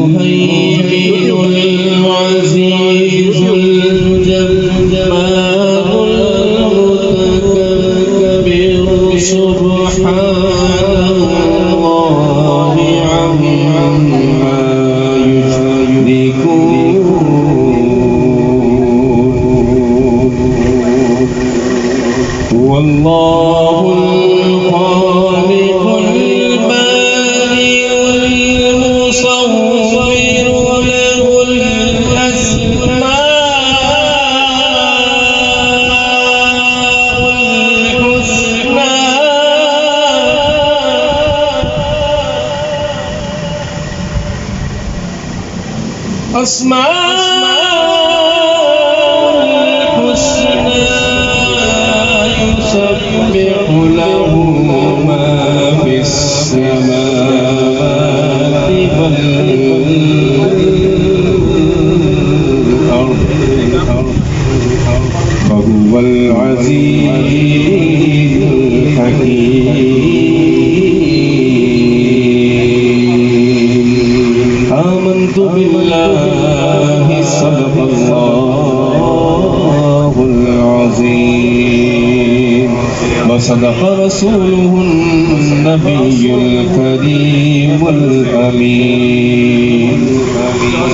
المهيمن العزيز الجبار المتكبر سبحان الله عما يشركون والله أسماء الحسنى يسبح له ما في السماوات والأرض وهو العزيز الحكيم. آمنت بالله صدق الله العظيم وصدق رسوله النبي الكريم الأمين.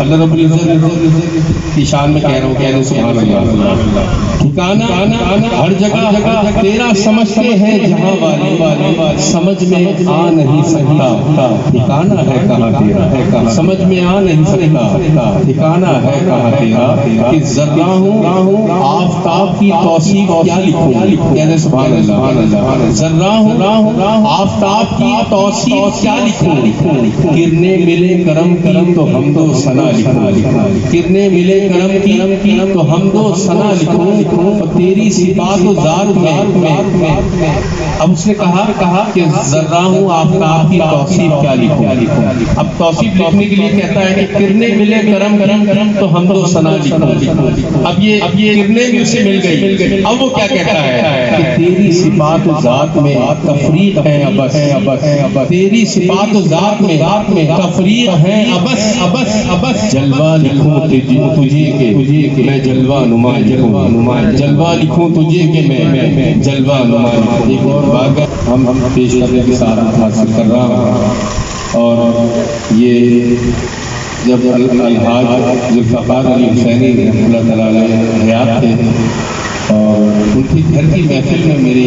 اللہ رب العزت کی شان میں کہہ رہا ہوں کہ سبحان اللہ. ٹھکانہ ہر جگہ تیرا سمجھتے ہیں جہاں والے سمجھ میں آ نہیں سکتا ٹھکانہ ہے کہاں تیرا. سمجھ میں آ نہیں سکتا ٹھکانہ ہے کہاں تیرا. کہ ذرہ ہوں آفتاب کی توصیف کیا لکھوں. کہتے سبحان اللہ. ذرہ ہوں آفتاب کی توصیف کیا لکھوں. کرنے ملے کرم کی تو حمد و ثنا لکھوں. کرنے ملے کرم کی تو حمد و ثنا لکھوں. تیری صفات و ذات میں اب اس نے کہا کہ ذرہ ہوں آفتاب کی توصیف کیا لکھوں. اب توصیف لکھنے کے لیے کہتا ہے کہ کرنے ملے کرم تو حمد و ثنا لکھوں. اب یہ کرنے بھی اسے مل گئی. اب وہ کیا کہتا ہے کہ تیری صفات و ذات میں تفریق ہے ابس. تیری صفات و ذات میں تفریق ہے ابس. جلوہ لکھوں تجھے کہ میں جلوہ نما لکھوں. جلوہ لکھوں تجھے کہ میں جلوہ نما لکھوں. ایک اور بات ہم پیش کرنے کے ساتھ حاصل کر رہا ہوں. اور یہ جب الحاج ذوالفقار علی حسینی رحمۃ اللہ تعالیٰ علیہ حیات تھے اور ان کی گھر کی محفل میں میرے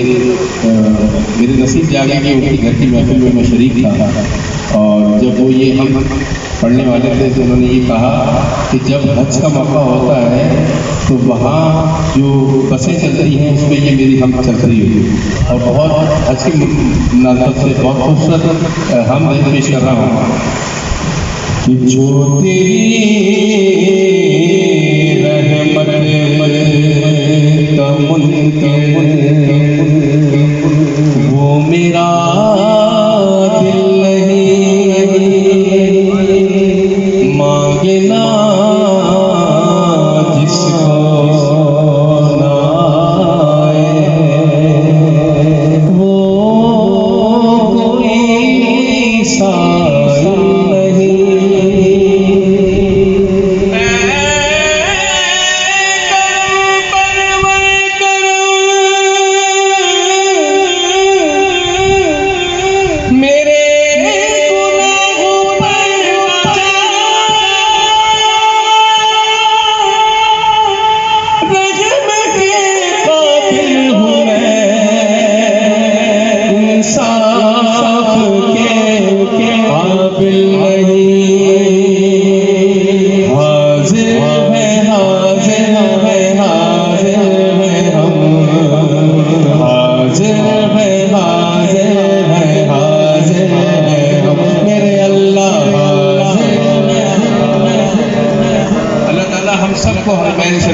نصیب جاگے کہ ان کی گھر کی محفل میں میں شریک تھا. اور جب وہ یہ ہم پڑھنے والے تھے تو انہوں نے یہ کہا کہ جب حج کا موقع ہوتا ہے تو وہاں جو بسیں چلتی ہیں اس میں یہ میری ہم چل رہی ہوئی. اور بہت حج کی مناسبت سے بہت خوبصورت ہم پیش کر رہا ہوں کہ جو تیری رحمت کا منکر وہ میرا دل نہیں مانگنا جس کو نہ آئے وہ کوئی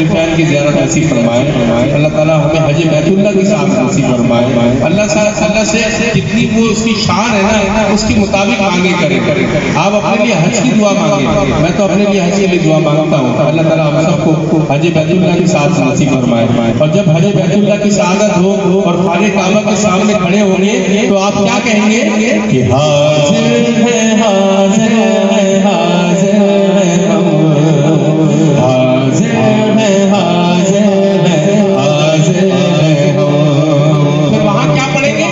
سائل کی زیارت نصیب فرمائے. اللہ تعالیٰ ہمیں حج بیت اللہ کی ساتھ نصیب فرمائے. اللہ سے جتنی وہ اس کی شان ہے نا اس کے مطابق مانگے کرے. آپ اپنے لیے حج کی دعا مانگیں. میں تو اپنے لیے حج کے لیے دعا مانگتا ہوں. اللہ تعالیٰ ہم سب کو حج بیت اللہ کی ساتھ نصیب فرمائے. اور جب حج بیت اللہ کی سعادت ہو اور خانہ کعبہ کے سامنے کھڑے ہوں گے تو آپ کیا کہیں گے کہ حاضر ہے حاضر ہے حاضر ہے حاضر ہے حاضر ہے حاضر ہے. پھر وہاں کیا پڑھیں گے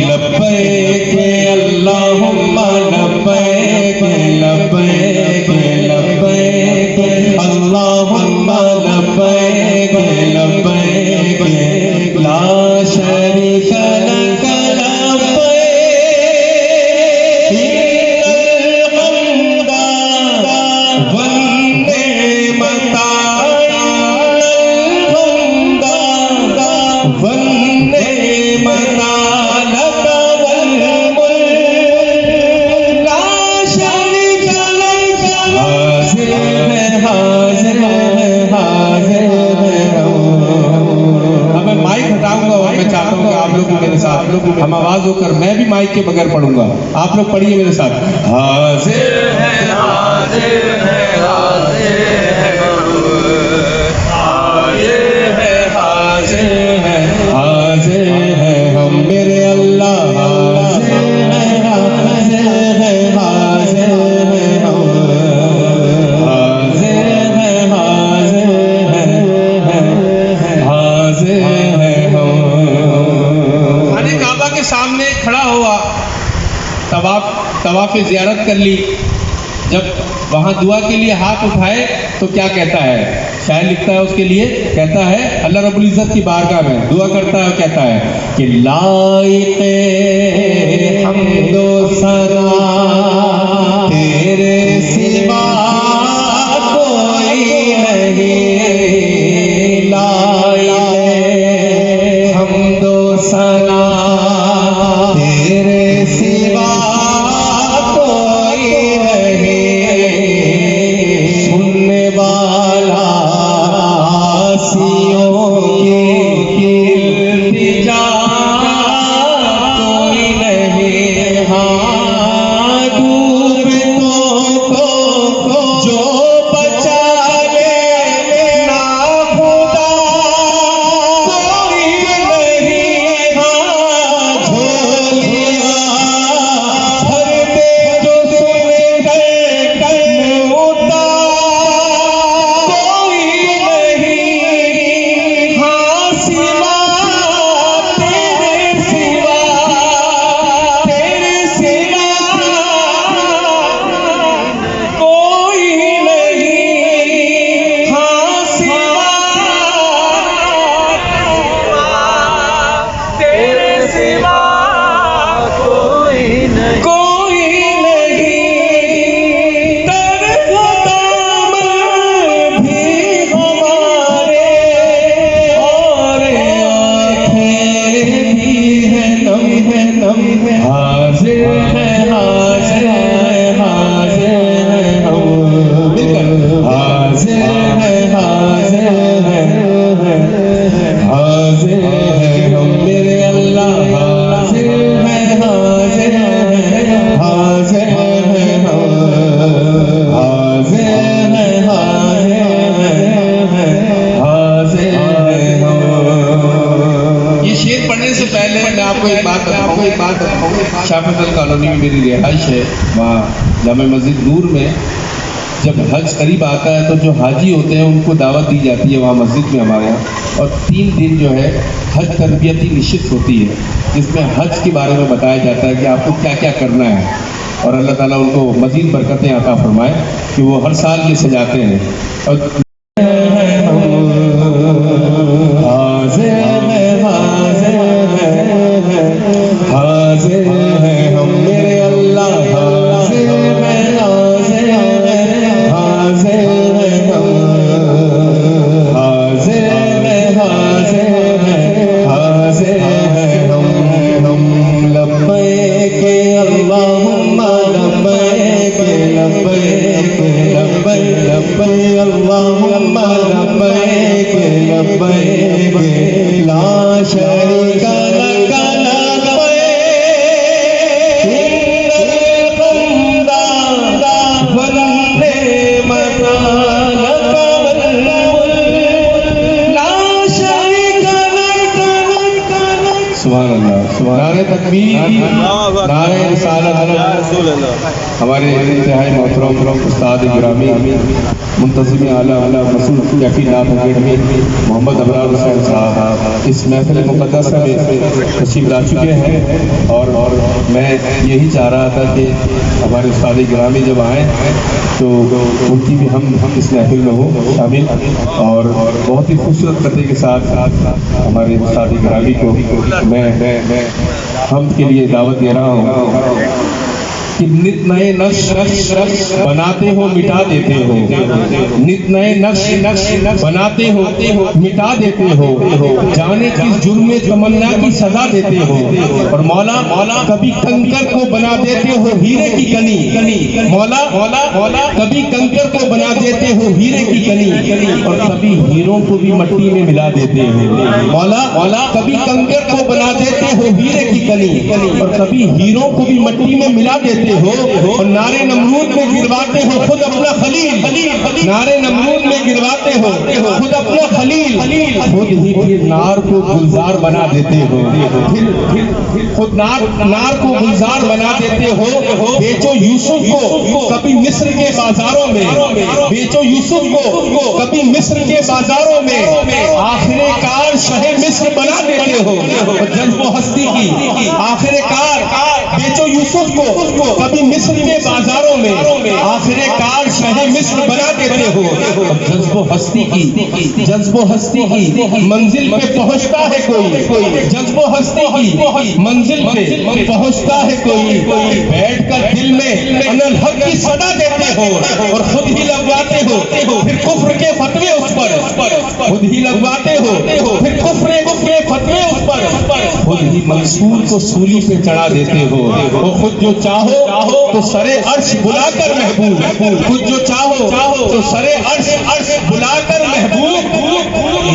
لبیک اللہم لبیک لبیک لبیک اللہم لبیک لبیک لا شریک لک ہم آواز ہو کر میں بھی مائک کے بغیر پڑھوں گا. آپ لوگ پڑھیے میرے ساتھ. حاضر ہے حاضر ہے حاضر ہے حاضر ہے حاضر ہے ہم میرے اللہ حاضر ہے حاضر ہے حاضر ہے حاضر ہے حاضر ہے حاضر ہے. سامنے کھڑا ہوا طواف زیارت کر لی وہاں دعا کے لیے ہاتھ اٹھائے تو کیا کہتا ہے؟ شاعر لکھتا ہے اس کے لیے، کہتا ہے اللہ رب العزت کی بارگاہ میں دعا کرتا ہے اور کہتا ہے کہ لائق حمد و ثنا تیرے سوا کوئی نہیں، لائق حمد و ثنا تیرے سوا کوئی نہیں، سننے والا شاپتل کالونی میں میری رہائش ہے، وہاں جامع مسجد نور میں جب حج قریب آتا ہے تو جو حاجی ہوتے ہیں ان کو دعوت دی جاتی ہے وہاں مسجد میں ہمارے یہاں، اور 3 دن جو ہے حج تربیتی نشست ہوتی ہے جس میں حج کے بارے میں بتایا جاتا ہے کہ آپ کو کیا کیا کرنا ہے، اور اللہ تعالیٰ ان کو مزید برکتیں عطا فرمائے کہ وہ ہر سال یہ سجاتے ہیں۔ اور نعرہ رسالت ہمارے انتہائی محترم استاد گرامی منتظم اعلیٰ مسعود کیفی ناتھ اکیڈمی محمد ابرار حسین صاحب اس محفل مقدسہ میں تشریف لا چکے ہیں، اور میں یہی چاہ رہا تھا کہ ہمارے استاد گرامی جب آئیں تو ان کی بھی ہم اس محفل میں ہوں شامل، اور بہت ہی خوبصورت قطعے کے ساتھ ہمارے استاد گرامی کو میں ہم کے لیے دعوت دے رہا ہوں کہ نت نئے نقش بناتے ہو مٹا دیتے ہو، نت نئے نقش بناتے ہو مٹا دیتے ہو، جانے کس جرم تمنا کی سزا دیتے ہو، اور مولا کبھی کنکر کو بنا دیتے ہو ہیرے کی کنی، مولا کبھی کنکر کو بنا دیتے ہو ہیرے کی کنی، اور کبھی ہیروں کو بھی مٹی میں ملا دیتے ہو، مولا کبھی کنکر کو بنا دیتے ہو ہیرے کی کنی، اور کبھی ہیروں کو بھی مٹی میں ملا دیتے ہو، اور نعرے نمرود میں گرواتے ہو خود اپنا خلیل، نعرے نمرود میں گرواتے ہو خود اپنا خلیل، خود ہی پھر نار کو گلزار بنا دیتے ہو، خود نار کو گلزار بنا دیتے ہو، بیچو یوسف کو کبھی مصر کے بازاروں میں، بیچو یوسف کو کبھی مصر کے بازاروں میں، آخر کار شہ مصر بنا دیتے ہو، جذب و ہستی کی آخر کار بیچو یوسف کو کبھی مصر کے بازاروں میں، آخر کار شہ مصر بنا دیتے ہو. جذب و ہستی کی منزل پہ پہنچتا ہے کوئی، جذب و ہستی کی منزل پہ پہنچتا ہے کوئی. بیٹھ کر دل میں انا الحق کی صدا دیتے ہو اور خود ہی لگواتے ہو پھر کفر کے فتوے اس پر، خود ہی لگواتے ہو پھر کفر کے فتوے اس پر، خود ہی منصور کو سولی پہ چڑھا دیتے ہو. وہ خود جو چاہو تو سرے عرش بلا کر محبوب، خود جو چاہو تو سرے عرش بلا کر محبوب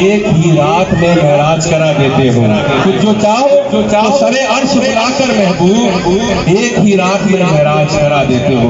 ایک ہی رات میں معراج کرا دیتے ہو. خود جو چاہو تو سرے عرش بلا کر محبوب ایک ہی رات میں معراج کرا دیتے ہو.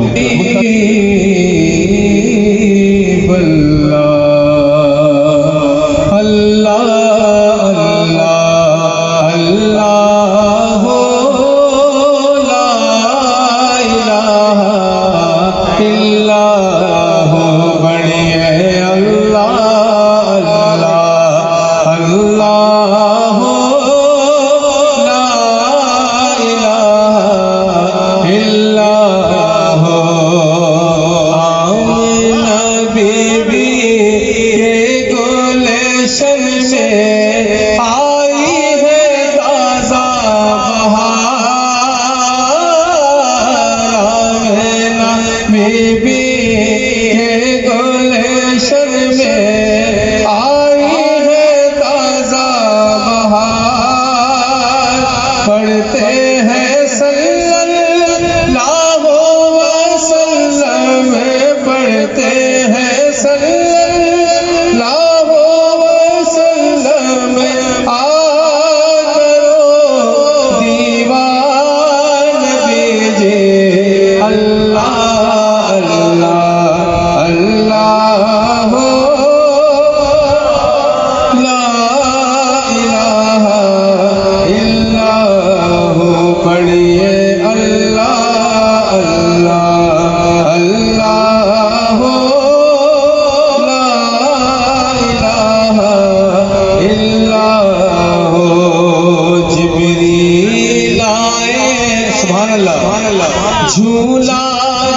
جھولا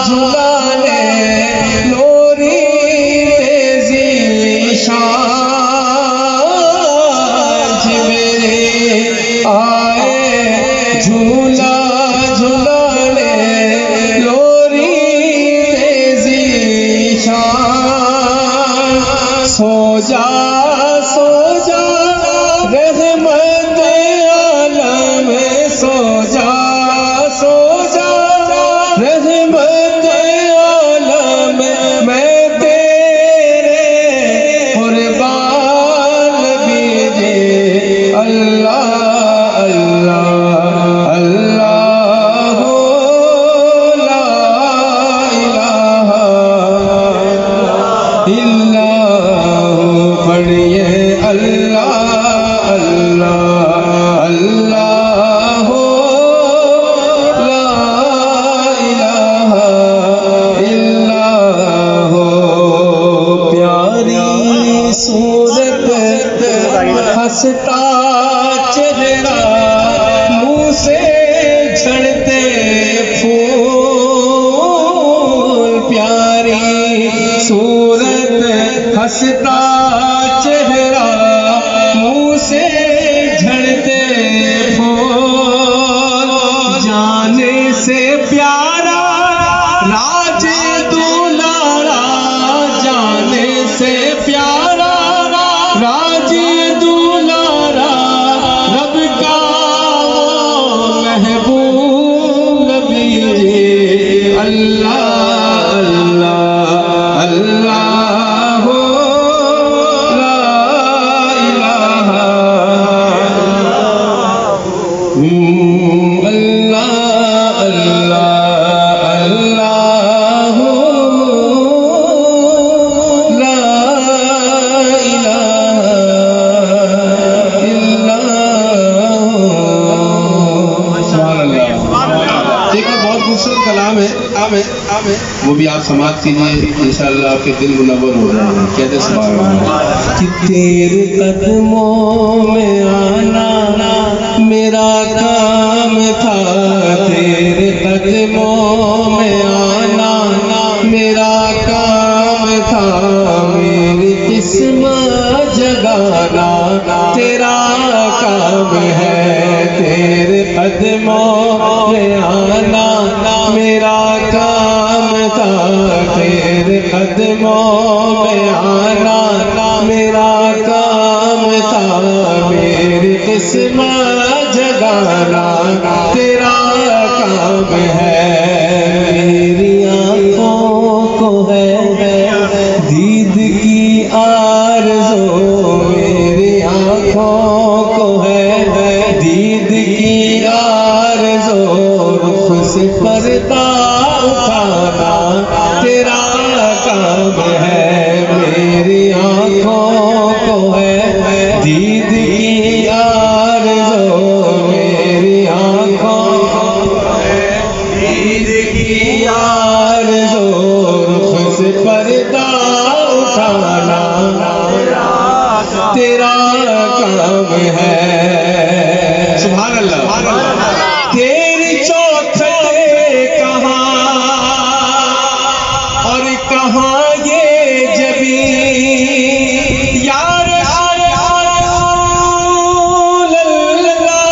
جھولانے لوری تیزی شان جبریل آئے. جھولا جھولانے لوری تیزی شان. سو جا رحمت عالم سو جا رحمت عالم میں تیرے قربان بیجے. اللہ اللہ اللہ لا الہ الا اللہ. پڑھیے اللہ اللہ اللہ ہنستا چہرہ منہ سے جھڑتے پھول. پیاری صورت ہنستا چہرہ منہ سے جھڑتے پھول. جانے سے پیارا راج دولارا، جانے سے پیارا راج دولارا، رب کا محبوب نبی جی. اللہ اللہ اللہ لا الہ اللہ اللہ اللہ لا کلام ہے وہ بھی آپ سماعت کیجیے، انشاءاللہ آپ کے دل منور ہو جائیں گے. کہتے سبحان اللہ. کہ تیرے قدموں میں آنا میرا کام تھا، میرا کام تھا میری قسمت جگانا، تیرا کام ہے تیرے قدموں میں آنا، میرا کام تھا تیرے قدموں میں آنا، میرا کام تھا میری قسمت جگانا، تیرا کام ہے میری آنکھوں کو ہے دید کی آرزو، میری آنکھوں کو ہے دید کی آرزو، رخ سے پردہ اٹھانا، تیرا کام ہے میری آنکھوں کو ہے دید کی آرزو، میری آنکھوں کو ہے دید کی آرزو، رخ سے پردہ اٹھانا، تیرا کام ہے۔ سبحان اللہ۔ تیری چوکھٹیں کہاں اور کہاں یہ جبیں، یا رسول اللہ،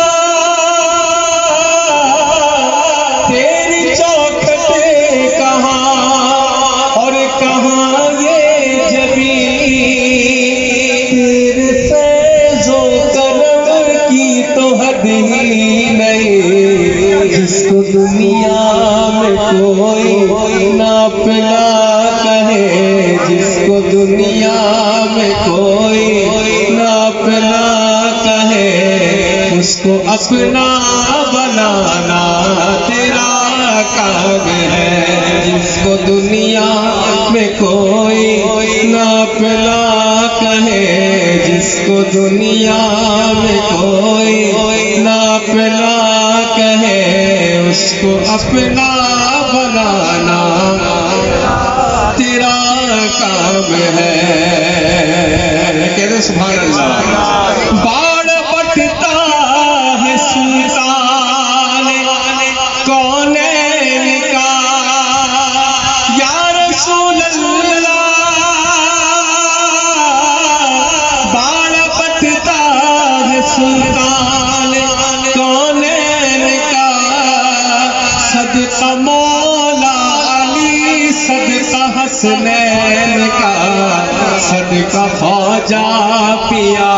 تیری چوکھٹیں کہاں اور کہاں یہ جبیں، تیرے فیض و کرم کی تو حد ہی نہیں، جس کو دنیا میں کوئی ناپ نہ کہے، جس کو دنیا میں کوئی ناپ نہ کہے، اس کو اپنا بنانا تیرا کام ہے، جس کو دنیا میں کوئی ناپ نہ کہے، جس کو دنیا میں کوئی ناپ نہ کہے، اس کو اپنا بنانا تیرا کام ہے۔ کہتے سبحان اللہ۔ باڑ بٹتا ہے سلطان کونین کا، یا رسول اللہ، باڑ بٹتا ہے سلطان کونین کا، صدقہ مولا علی، صدقہ حسنین کا، صدقہ خواجہ پیا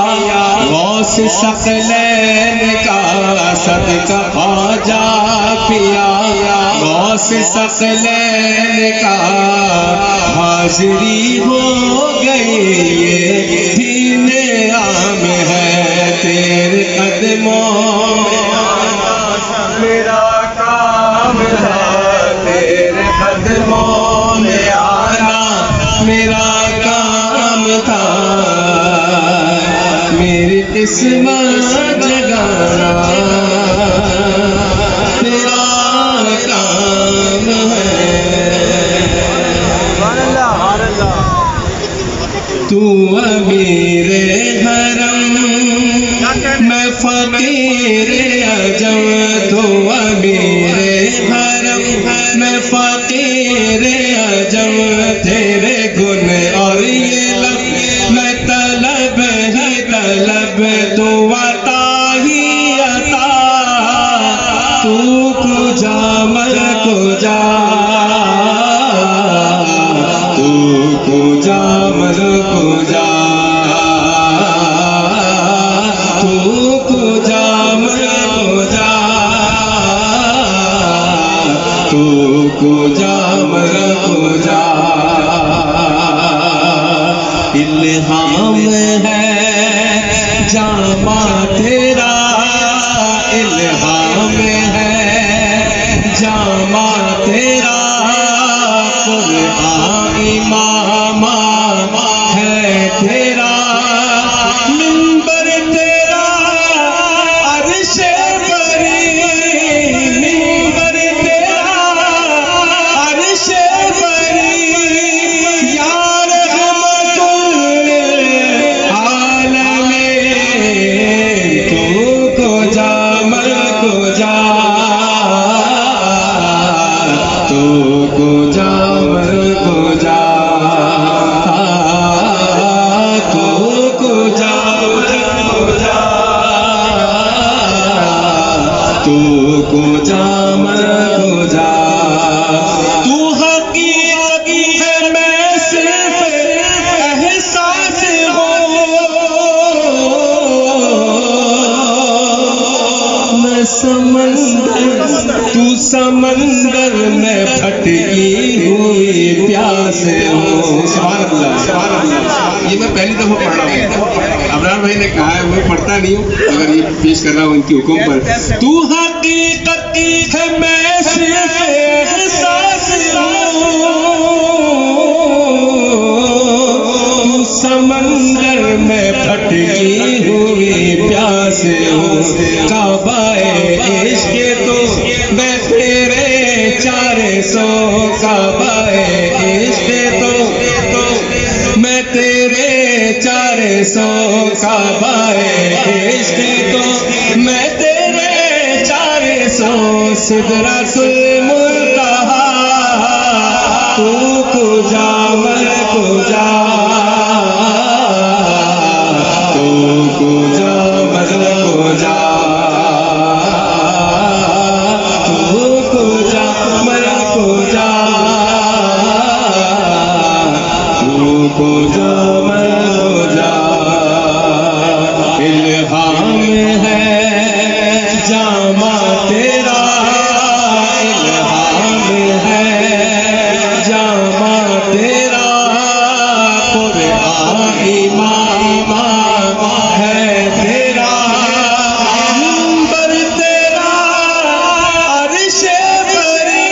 غوث ثقلین کا، صدقہ خواجہ پیا غوث ثقلین کا، حاضری ہو گئی یہ دین عام ہے تیرے قدموں میں آنا، میرا کام ہے تیرے قدموں میں آنا، میرا کام تھا میری قسمت جگانا، تیرا کام ہے۔ تو امیر حرم میں فقیر عجم، تو امیر حرم میں فقیر عجم، تیرے گن اور یہ لب میں طلب ہی طلب، تو عطا ہی عطا، تو کجا مر کجا، تو کجا مر کجا، تو کجا مر کجا، تو کجا مر کجا، الہام ہے جامع تیرا، الہام ہے جامع تیرا، قرآن امام ہے تیرا، منبر تیرا عرش بری، منبر تیرا عرش بری، یا رحمت للعالمین، سمندر میں پھٹکی ہوئی پیاس ہو. سبحان اللہ سبحان اللہ. یہ میں پہلی دفعہ پڑھ رہا ہوں. ابرار بھائی نے کہا ہے میں پڑھتا نہیں ہوں مگر یہ پیش کر رہا ہوں ان کے حکم پر. تو حقیقت ہے میں صرف احساس ہوں. تو سمندر میں پھٹکی ہوئی پیاس ہوں. کعبہ عشق تو میں تیرے 400 کعبہ عشق تو میں تیرے 400 کعبہ عشق تو میں تیرے 400 سدرۃ المنتہا تو کجا میں کجا تو کجا میں کجا تو کجا میں کجا تو کجا میں کجا. الہام ہے جامع تیرا الہام ہے جامع تیرا قرآن امام ہے تیرا منبر تیرا عرش بری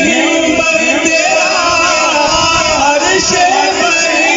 منبر تیرا عرش بری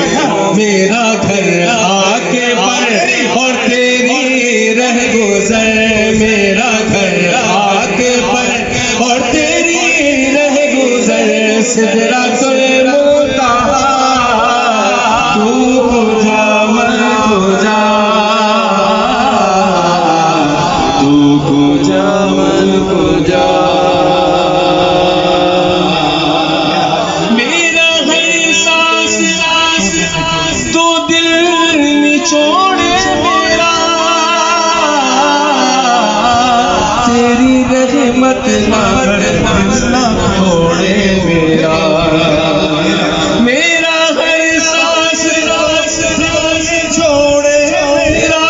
یار میرا گھر آ کے پر اور تیری رہ گزر میرا گھر آ کے پر اور تیری رہ گزر سدرۃ المنتہا تو کجا میں کجا تو کجا میں کجا. رحمت نہ چھوڑے میرا میرا ہر سانس چھوڑے میرا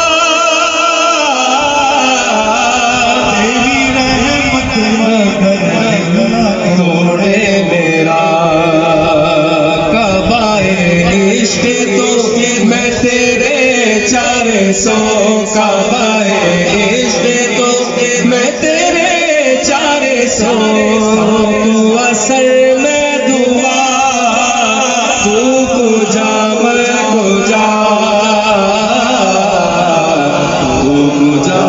تیری رحمت نہ چھوڑے میرا. کعبہ عشق تو میں تیرے 400 کعبہ عشق تو میں تیرے 400 تو اثر میں دعا تو کجا میں کجا تو کجا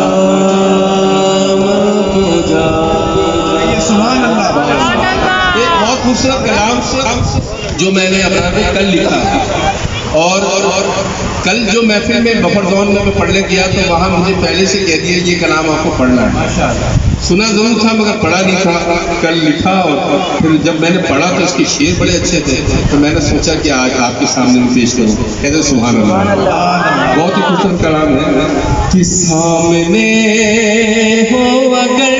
میں کجا. سبحان اللہ. ایک بہت خوبصورت کلام جو میں نے اپنا کل لکھا اور کل جو محفل میں بفر زون میں پڑھنے گیا تو وہاں مجھے پہلے سے کہہ دیا یہ کلام آپ کو پڑھنا ہے. سنا ضرور تھا مگر پڑھا نہیں تھا. کل لکھا اور پھر جب میں نے پڑھا تو اس کے شعر بڑے اچھے تھے تو میں نے سوچا کہ آج آپ کے سامنے میں پیش کروں. کہتے سبحان اللہ. بہت ہی خوبصورت کلام ہے. کہ سامنے ہو اگر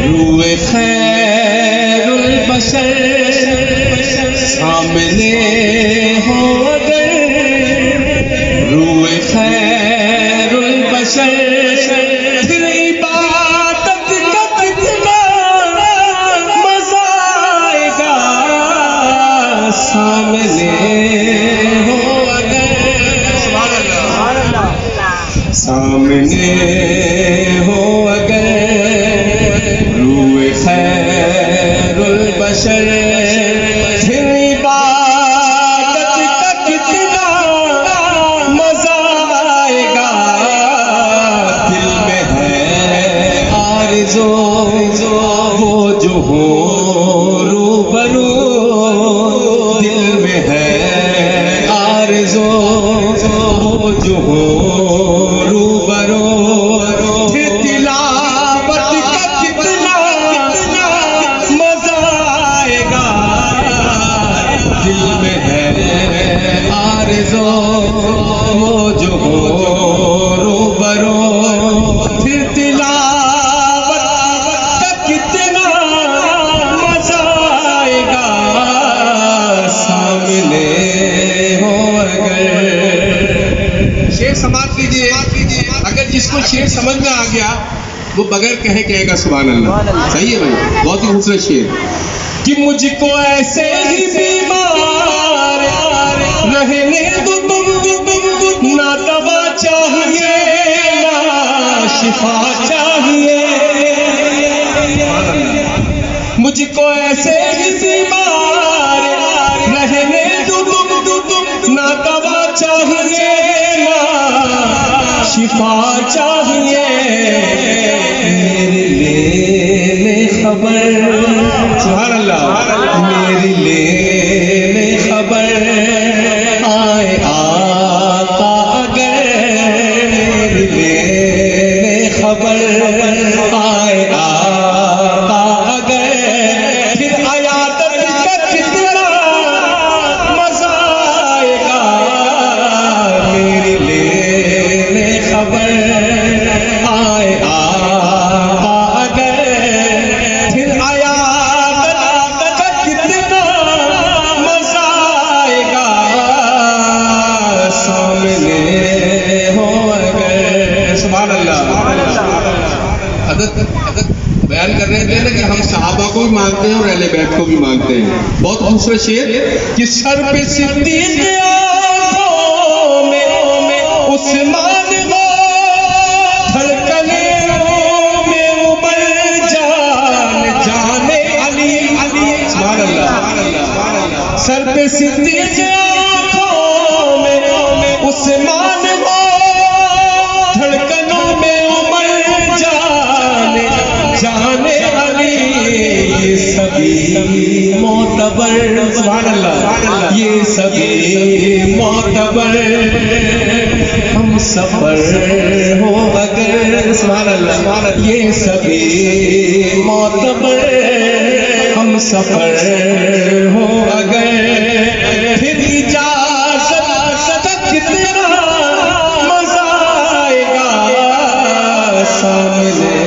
روح خیر البشر سامنے ہو اگر روح خیر البشر پھر عبادت کا کتنا مزہ آئے گا. سامنے ہو اگر سامنے ہو اگر روح خیر البشر پھر عبادت کا وہ جو ہو روبرو دل میں ہے آرزو وہ جو ہو روبرو پھر تلاوت کا کتنا مزہ آئے گا دل میں ہے آرزو وہ جو ہو روبرو پھر تلاوت کا کتنا مزہ آئے گا سامنے ہو اگر شعر سماعت کیجیے اگر جس کو شعر سمجھ میں آ گیا وہ بغیر کہے گا سبحان اللہ صحیح ہے بھائی بہت ہی خوبصورت شعر کہ مجھ کو ایسے ہی بیمار رہنے دو تم نہ دوا چاہیے نہ شفا چاہیے مجھ کو ایسے ہی بیمار رہنے دو تم نہ دوا چاہیے نہ شفا چاہیے میرے لیے خبر سبحان اللہ میری لینے خبر آئے آقا اگر میری لینے خبر آئے آقا اگر پھر عیادت کا کتنا مزہ آئے گا میری لینے خبر آئے آقا اگر پھر بیان کر رہے تھے نا کہ ہم صحابہ کو بھی مانگتے ہیں اور اہل بیت کو بھی مانگتے ہیں بہت خوبصورت شعر کہ سر پہ صدیق آنکھوں میں عثمان ہو دھڑکنوں میں عمر جانے علی سبحان اللہ سر پہ صدیق آنکھوں میں عثمان ہو دھڑکنوں میں جانے علی یہ سبھی معتبر سبحان اللہ یہ سبھی معتبر ہم سفر ہو اگر سبحان اللہ یہ سبھی معتبر ہم سفر ہو اگر پھر اجازت کتنا مزہ آئے گا سامنے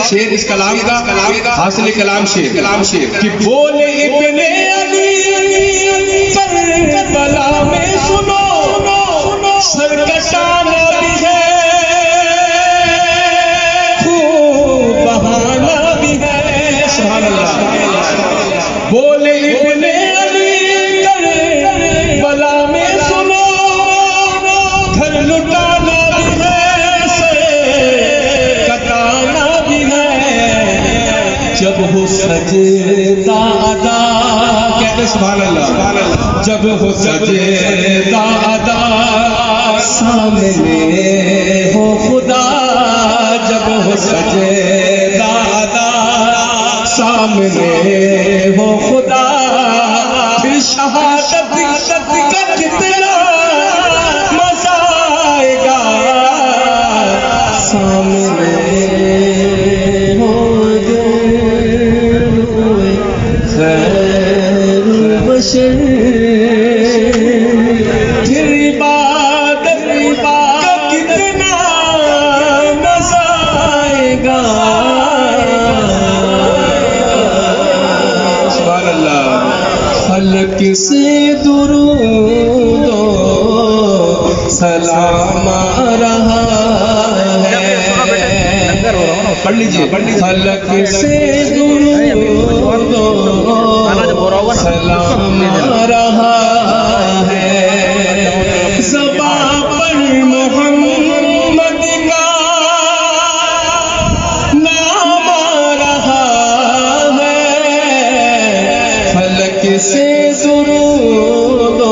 شعر اس کلام کا حاصل کلام شعر کہ بولے ابن علی کربلا میں سنو سر کٹانا بھی ہے خوب بہانا بھی ہے سبحان اللہ بولے ابن علی کربلا میں سنو گھر لٹانا بھی ہے کٹانا جب ہو سجدہ ادا کہتے سبحان اللہ جب ہو سجدہ ادا سامنے ہو خدا جب ہو سجدہ ادا سامنے ہو خدا پھر شہادت کا کتنا مزہ آئے گا سامنے پھر عبادت کا کتنا مزہ آئے گا سبحان اللہ فلک سے درود و سلام آ رہا ہے پڑھ لیجیے فلک سے درود و سلام آ رہا ہے زباں پر محمد کا نام آ رہا ہے فلک سے درود و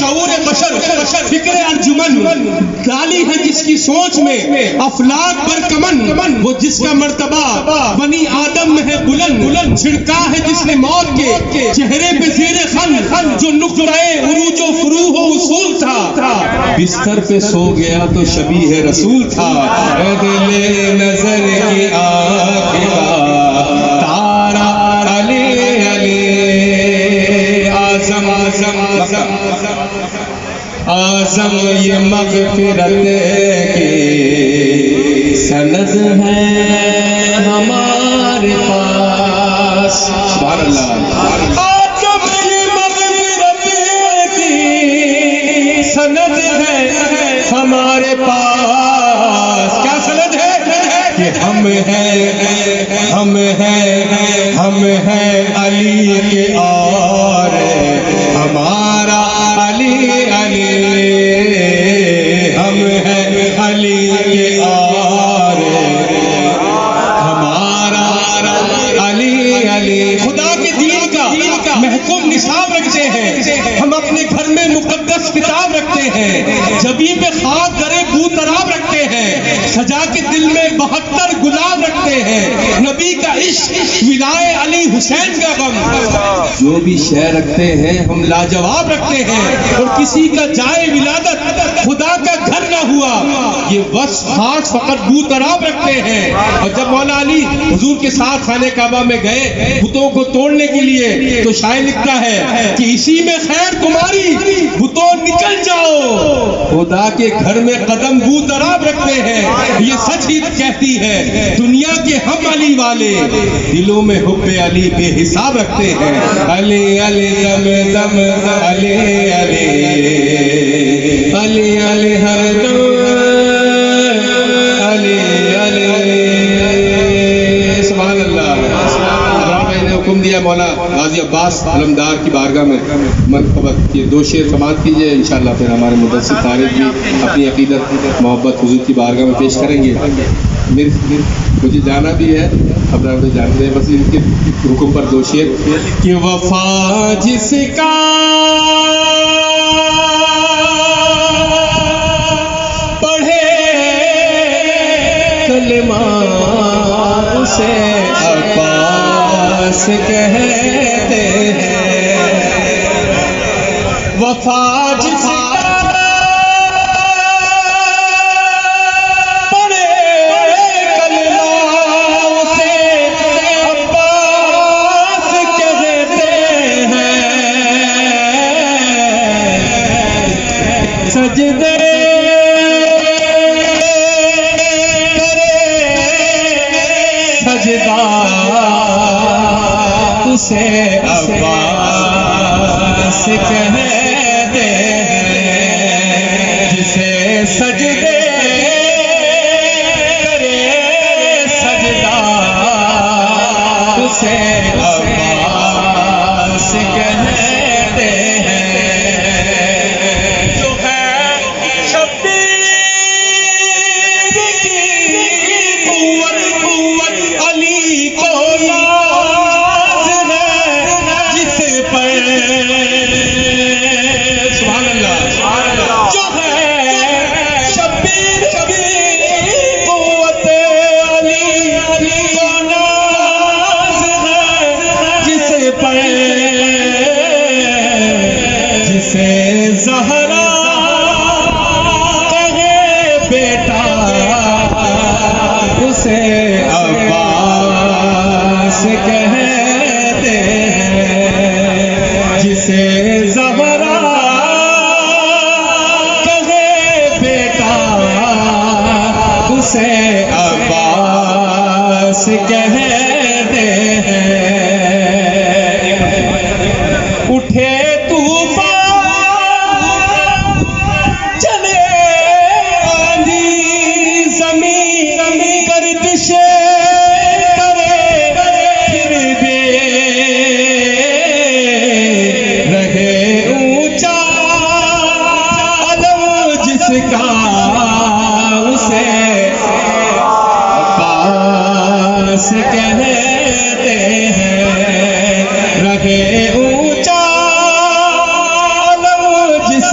شعور بشر فکر انجمن ڈالی ہے جس کی سوچ میں افلاک پر کمن، وہ جس کا مرتبہ بنی آدم میں ہے بلند، چھڑکا ہے جس نے موت کے چہرے پہ زیر خن، جو نقطۂ عروج و فروغ و اصول تھا، بستر پہ سو گیا تو شبیہ رسول تھا۔ اے دل نظر کی آنکھ تارا علی علی اعظم اعظم یہ مغفرت کی سند ہے ہمارے پاس۔ سبحان اللہ۔ اعظم یہ مغفرت کی سند ہے ہمارے پاس۔ کیا سند ہے؟ کہ ہم ہیں علی کے اور ہمارا علی علی، ہم ہیں علی کے اور ہمارا علی علی۔ خدا کے دین کا محکوم نصاب رکھتے ہیں ہم، اپنے گھر میں مقدس کتاب رکھتے ہیں، جبی پہ خاک درے بو تراب رکھتے ہیں، سجا کے دل میں 72 گلاب رکھتے ہیں، نبی کا عشق ولائے علی حسین کا غم، جو بھی شے رکھتے ہیں ہم لاجواب رکھتے ہیں، اور کسی کا جائے ولادت خدا کا گھر نہ ہوا یہ وصف خاص فقط بو تراب رکھتے ہیں۔ اور جب مولا علی حضور کے ساتھ خانہ کعبہ میں گئے بتوں کو توڑنے کے لیے تو شاعر لکھتا ہے کہ اسی میں خیر تمہاری بتوں نکل جاؤ، خدا کے گھر میں قدم بو تراب رکھتے ہیں۔ یہ سچ ہی کہتی ہے دنیا کے ہم علی والے دلوں میں حب علی بے حساب رکھتے ہیں۔ علی علی دم دم علی علی علی علی ہر دم علی علی۔ سبحان اللہ۔ میں نے حکم دیا مولا غازی عباس علمدار کی بارگاہ میں منقبت یہ 2 شعر سماعت کیجئے، انشاءاللہ پھر ہمارے مدثر طارق بھی اپنی عقیدت محبت حضور کی بارگاہ میں پیش کریں گے۔ مجھے جانا بھی ہے، اپنا جانتے ہیں، بس ان کے حکم پر 2 شعر کہ وفا جس کا پڑھے کلمہ اسے عباس کہتے ہیں، وفا جس کا سجدے کرے سجدہ اسے عباس کہتے ہیں، جسے سجدے کرے سجدہ اسے عباس کہتے ہیں۔ جسے زہرا کہے بیٹا اسے عباس کہتے ہیں، جسے زہرا کہے بیٹا اسے عباس کہتے ہیں۔ اٹھے کہتے ہیں رہے اونچا علم جس